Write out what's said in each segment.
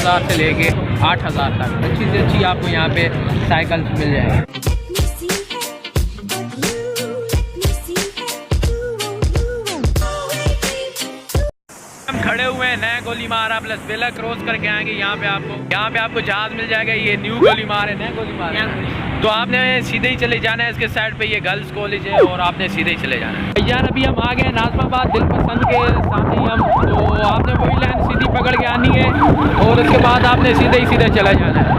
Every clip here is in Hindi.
7,000 से लेके 8,000 तक अच्छी से अच्छी आपको यहाँ पे साइकिल मिल जाएगी। हम खड़े हुए हैं नया गोलीमार प्लस बेला क्रॉस करके आएंगे। यहाँ पे आपको जहाज मिल जाएगा। ये न्यू गोलीमार है, नया गोलीमार। तो आपने सीधे ही चले जाना है। इसके साइड पे ये गर्ल्स कॉलेज है और आपने सीधे ही चले जाना है। यार अभी हम आ गए नाज़िमाबाद दिलपसंद के सामने ही हम। तो आपने वही लाइन सीधी पकड़ के आनी है और उसके बाद आपने सीधे चला जाना है।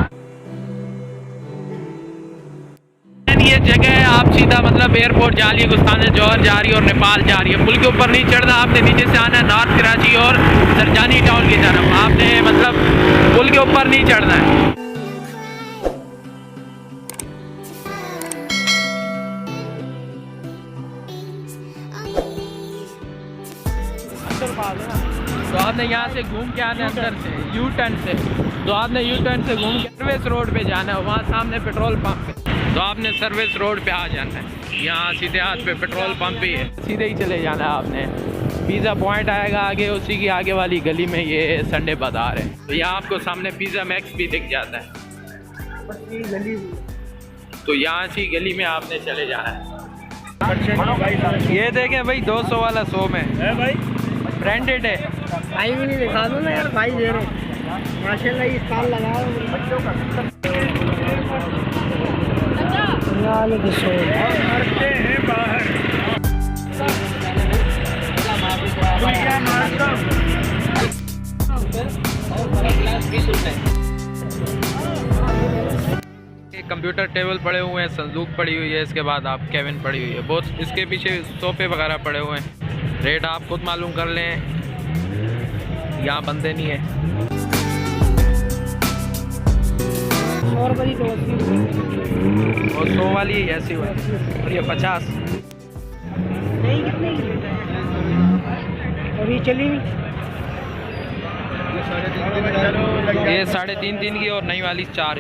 ये जगह आप सीधा मतलब एयरपोर्ट जा रही है, गुस्तान जौहर जा रही है और नेपाल जा रही है। पुल के ऊपर नहीं चढ़ना, आपने नीचे से आना है नॉर्थ कराची और सरजानी टाउन की तरफ। आपने मतलब पुल के ऊपर नहीं चढ़ना है। तो आपने यहाँ से घूम के आना है अंदर से यू टर्न से। तो आपने यू टर्न से घूम के सर्विस रोड पे जाना है। वहाँ सामने पेट्रोल पंप है। तो आपने सर्विस रोड पे आ जाना है। यहाँ सीधे हाथ पे पेट्रोल पंप ही है, सीधे ही चले जाना है आपने। पिज़्ज़ा पॉइंट आएगा आगे, उसी की आगे वाली गली में ये संडे बाजार है। तो यहाँ आपको सामने पिज़्ज़ा मैक्स भी दिख जाता है। तो यहाँ से गली में आपने चले जाना है। ये देखें भाई 200 वाला 100 में है भाई, ब्रांडेड है भाई। भी नहीं दिखा दो ना यार, भाई दे रहे माशाल्लाह। ये स्टॉल लगाओ बच्चों का। कंप्यूटर टेबल पड़े हुए हैं, संदूक पड़ी हुई है, इसके बाद आप केबिन पड़ी हुई है। बहुत इसके पीछे सोफे वगैरह पड़े हुए हैं। रेट आप खुद मालूम कर लें, यहाँ बंदे नहीं है। 100 रुपये तो और 100 वाली ऐसी हुआ और ये 50 नहीं। कितने और ये चली हुई ये 3.5 की और नई वाली 4।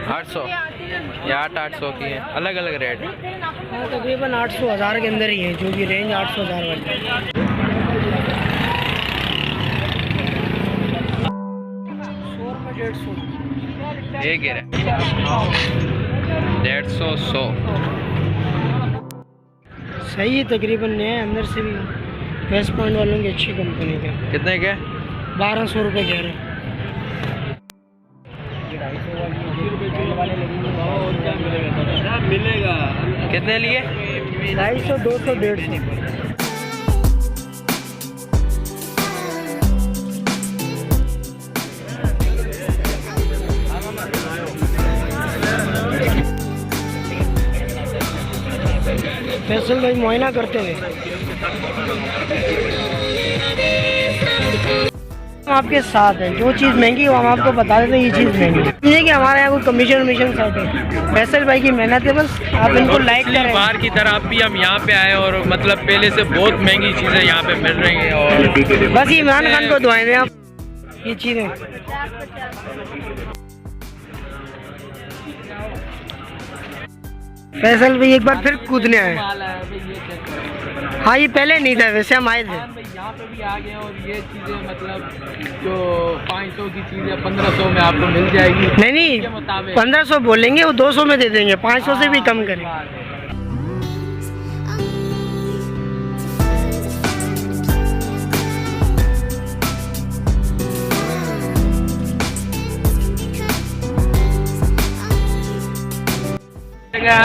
आठ सौ या 800 की है, अलग अलग रेट है। हाँ तकरीबन 800-1000 के अंदर ही है, जो भी रेंज 800-1000 वाली। 100 रुपये 150 एक है 150 सही है तकरीबन। नया अंदर से भी वेस्ट पॉइंट वालों की अच्छी कंपनी का। कितने के? 1200 रुपये कह रहे हैं। मिलेगा कितने लिए? 250, 200, 150। फैसल भाई मुआयना करते हुए हम आपके साथ हैं। जो चीज़ महंगी हो हम आपको बता देते हैं ये चीज़ महंगी है। कि हमारे यहाँ कोई कमीशन सेट है। फैसल भाई की मेहनत है, बस आप इनको लाइक करें। बाहर की तरह भी हम यहाँ पे आए और मतलब पहले से बहुत महंगी चीज़ें यहाँ पे मिल रही हैं। और बस इमरान खान को दुआएं दें आप। ये चीज़ें फैसल भाई एक बार फिर कूदने आए। हाँ ये पहले नहीं था, वैसे हम आए थे। यहाँ पे भी आ गए और ये चीज़ें मतलब जो 500 की चीज़ें 1500 में आपको मिल जाएगी। नहीं 1500 बोलेंगे, वो 200 में दे देंगे, 500 से भी कम करेंगे।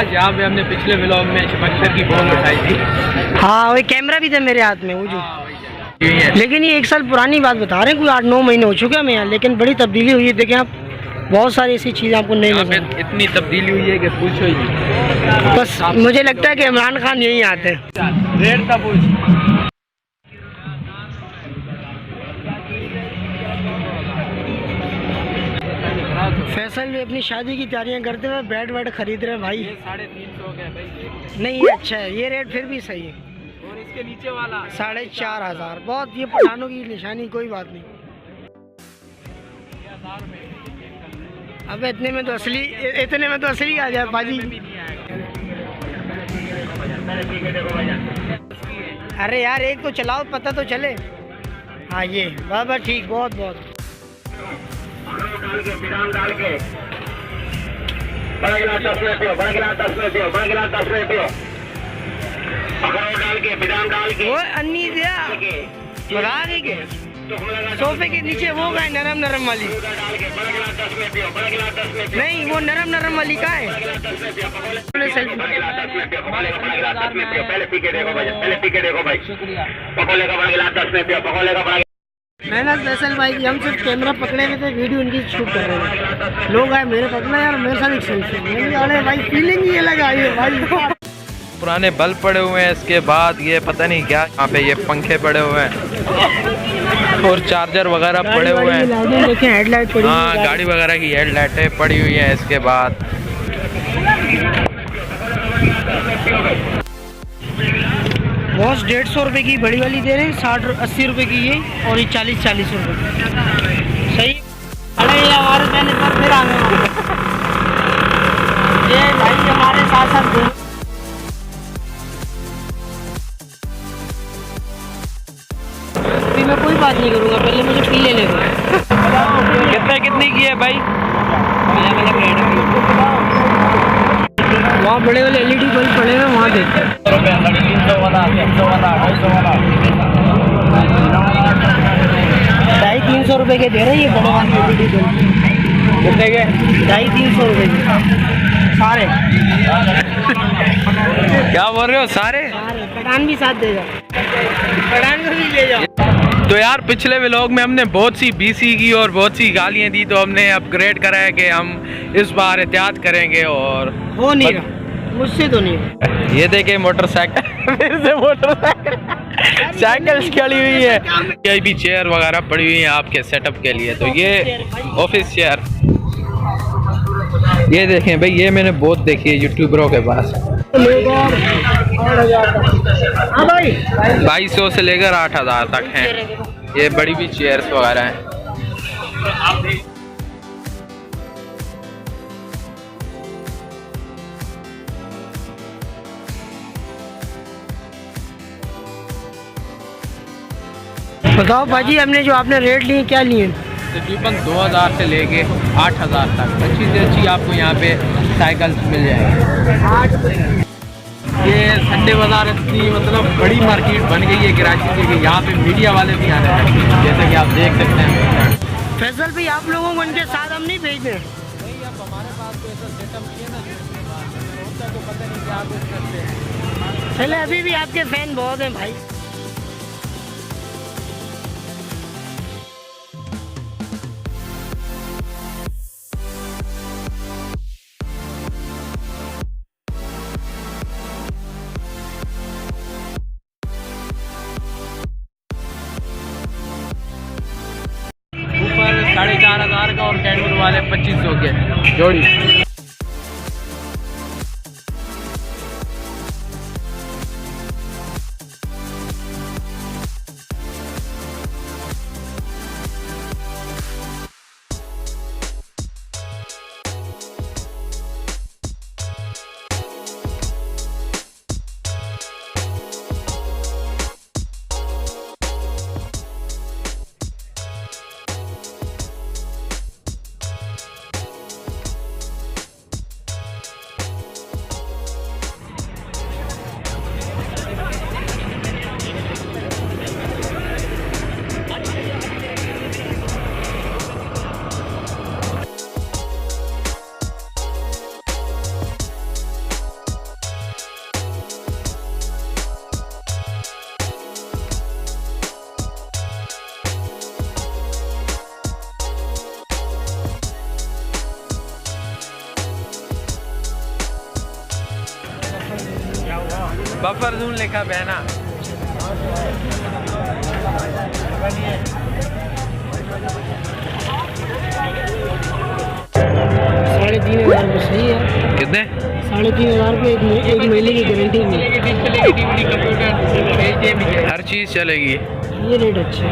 जहाँ पे हमने पिछले व्लॉग में शमशेर की बॉल उठाई थी। हाँ वही कैमरा भी था मेरे हाथ में वो जो। लेकिन ये 1 साल पुरानी बात बता रहे हैं, कोई 8-9 महीने हो चुके हैं हमें यहाँ। लेकिन बड़ी तब्दीली हुई है, देखें आप, बहुत सारी ऐसी चीज़ें आपको नहीं नजर। इतनी तब्दीली हुई है कि पूछो ही नहीं। बस मुझे लगता है कि इमरान खान यहीं आते हैं। रेट था पूछ। फैसल भी अपनी शादी की तैयारियां करते हुए बैट वैट खरीद रहे हैं भाई। 350 का है भाई। नहीं ये अच्छा है, ये रेट फिर भी सही है। और इसके नीचे वाला 4500। बहुत ये पठानों की निशानी, कोई बात नहीं। अब इतने में तो असली आ जाए बाजी। अरे यार एक तो चलाओ, पता तो चले। हाँ ये बस ठीक, बहुत बहुत। डाल के बड़ा गिलास 10 में पियो, बड़ा गिलास 10 में पियो, बड़ा गिलास 10 में पियो। अखरोट डाल के, बादाम डाल के, वो अन्नी दिया लगा देंगे सोफे के नीचे, वो का है नरम नरम वाली। डाल के बड़ा गिलास 10 में पियो, बड़ा गिलास 10 में पियो। नहीं वो नरम नरम वाली का है। पहले पी के देखो भाई, पहले पी के देखो भाई। पकोड़े का बड़ा गिलास 10 में पियो, पकोड़े का बड़ा। मेहनत फैसल भाई की, हम सिर्फ कैमरा पकड़े हुए थे, वीडियो इनकी शूट कर रहे थे। लोग आए मेरे पकड़ा यार, मेरे साथ एक सेल्फी। मैंने कहा अरे भाई फीलिंग ही अलग आई है भाई। पुराने बल्ब पड़े हुए हैं, इसके बाद ये पता नहीं क्या यहाँ पे ये पंखे पड़े हुए हैं और चार्जर वगैरह पड़े हुए हैं। देखें हेडलाइट पड़ी, हाँ गाड़ी वगैरह की हेडलाइटें पड़ी हुई हैं। इसके बाद बॉस 150 रुपये की बड़ी वाली दे रहे हैं, 60-80 रुपये की ये, और ये 40-40 रुपये। सही। अरे ये हमारे मैंने पर फिर आ गए ये भाई हमारे साथ साथ घूम। मैं कोई बात नहीं करूँगा, पहले मुझे पी लेने दो। कितनी की है भाई? वहाँ बड़े वाले LED बल्ब पड़े हैं, वहाँ देखते हैं। 250-300 रुपये के दे रहे हैं ये बड़े वाले LED बल्ब। कितने के? 250-300 रुपये के सारे। क्या बोल रहे हो? सारे? पठान भी साथ देगा, पठान को भी ले जाओ। तो यार पिछले व्लॉग में हमने बहुत सी BC की और बहुत सी गालियाँ दी, तो हमने अपग्रेड करा है कि हम इस बार एहतियात करेंगे। और हो नहीं रहा मुझसे तो नहीं। ये देखे मोटरसाइकिल फिर से मोटरसाइकिल साइकिल खड़ी हुई है। ये भी चेयर वगैरह पड़ी हुई है आपके सेटअप के लिए। तो ये ऑफिस चेयर, ये देखें भाई, ये मैंने बहुत देखी है यूट्यूबरों के पास। 2200 से लेकर 8000 तक हैं। ये बड़ी भी चेयर्स वगैरह हैं। बताओ भाजी, हमने जो आपने रेट लिए क्या लिए? तकरीबन 2000 से लेके 8000 तक अच्छी से अच्छी आपको यहाँ पे साइकिल मिल जाएगी। ये संडे बाजार इतनी मतलब बड़ी मार्केट बन गई है कराची की कि यहाँ पे मीडिया वाले भी आने लगे हैं, जैसे कि आप देख सकते हैं। फैसल भाई आप लोगों को उनके साथ हम नहीं भेज दें? हमारे पास तो ऐसा सेटअप नहीं है ना, तो पता नहीं क्या कुछ करते हैं। चले अभी भी आपके फैन बहुत हैं भाई। ऊपर 4500 का और कैडबरी वाले 2500 के जोड़ी। बफर जोन लिखा बहना। साढ़े 3000 रुपये सही है। कितने? 3500 रुपये एक महीने की गारंटी मिली। हर चीज चलेगी। ये रेट अच्छा है।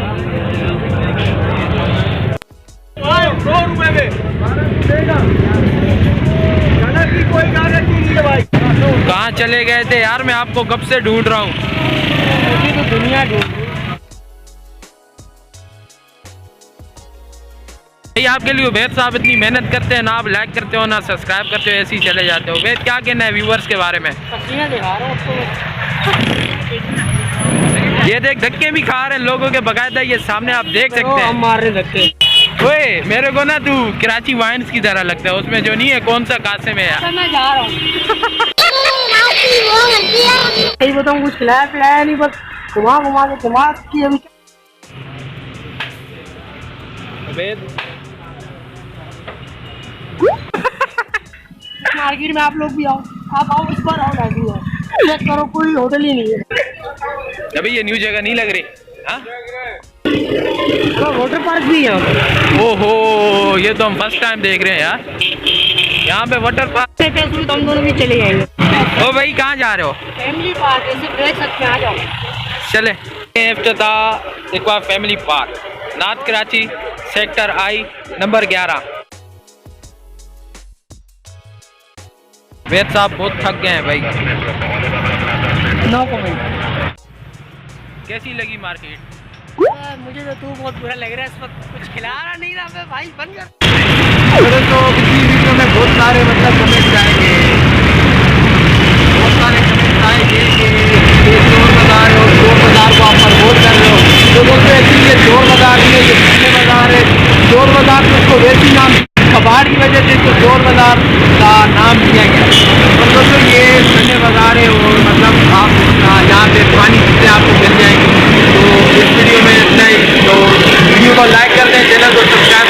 कहाँ कहाँ चले गए थे यार, मैं आपको कब से ढूंढ रहा हूँ। मुझे तो दुनिया ढूंढ रही है। भाई आपके लिए उबैद साहब इतनी मेहनत करते हैं ना, आप लाइक करते हो ना सब्सक्राइब करते हो, ऐसे ही चले जाते हो। उबैद क्या कहना है व्यूवर्स के बारे में? पसीना दिखा रहा हूँ आपको। ये देख धक्के भी खा रहे हैं लोगों के बकायदा, ये सामने आप देख सकते हैं। हम मार रहे धक्के। ओए मेरे को ना तू कराची वाइन्स की तरह लगता है, उसमें जो नहीं है कौन सा कासे में यार। मैं जा रहा हूँ। सही बताऊँ कुछ खिलाया पिलाया नहीं, बस घुमा घुमा के दिमाग की अभी। उबैद मार्केट में आप लोग भी आओ, आप आओ इस बार आओ लाजमी आओ, चेक करो कोई होटल ही नहीं है। अभी ये न्यू जगह नहीं लग रही हाँ? तो वाटर पार्क भी है। ओहो ये तो हम फर्स्ट टाइम देख रहे हैं यार, यहाँ पे वाटर पार्क। तो हम दोनों भी चले जाएंगे। ओ भाई कहाँ जा रहे हो? फैमिली पार्क ऐसे देख सकते हैं, आ जाओ। चले Iftitah family park, north Karachi, sector I, number 11। Ved साहब बहुत थक गए हैं भाई। No comment. कैसी लगी मार्केट? मुझे तो तू बहुत बुरा लग रहा है इस वक्त, कुछ खिला रहा नहीं ना मैं भाई, बंद कर। मेरे तो पिछली वीडियो में बहुत सारे मतलब कमेंट्स आएंगे, बहुत सारे कमेंट्स आएंगे कि ये चोर बाजार है और चोर बाजार को आप प्रमोट कर रहे हो। तो बोलते हैं कि ये चोर बाजार नहीं है, ये संडे बाजार है। चोर बाजार में उसको वैसी नाम कबाड़ की वजह से इसको चोर बाजार का नाम दिया गया। और दोस्तों ये संडे बाजार है और मतलब आप यहाँ पे पुरानी चीज़ें आपको मिल जाएंगी। तो इस वीडियो में इतना ही, तो वीडियो को लाइक कर दें, चैनल को सब्सक्राइब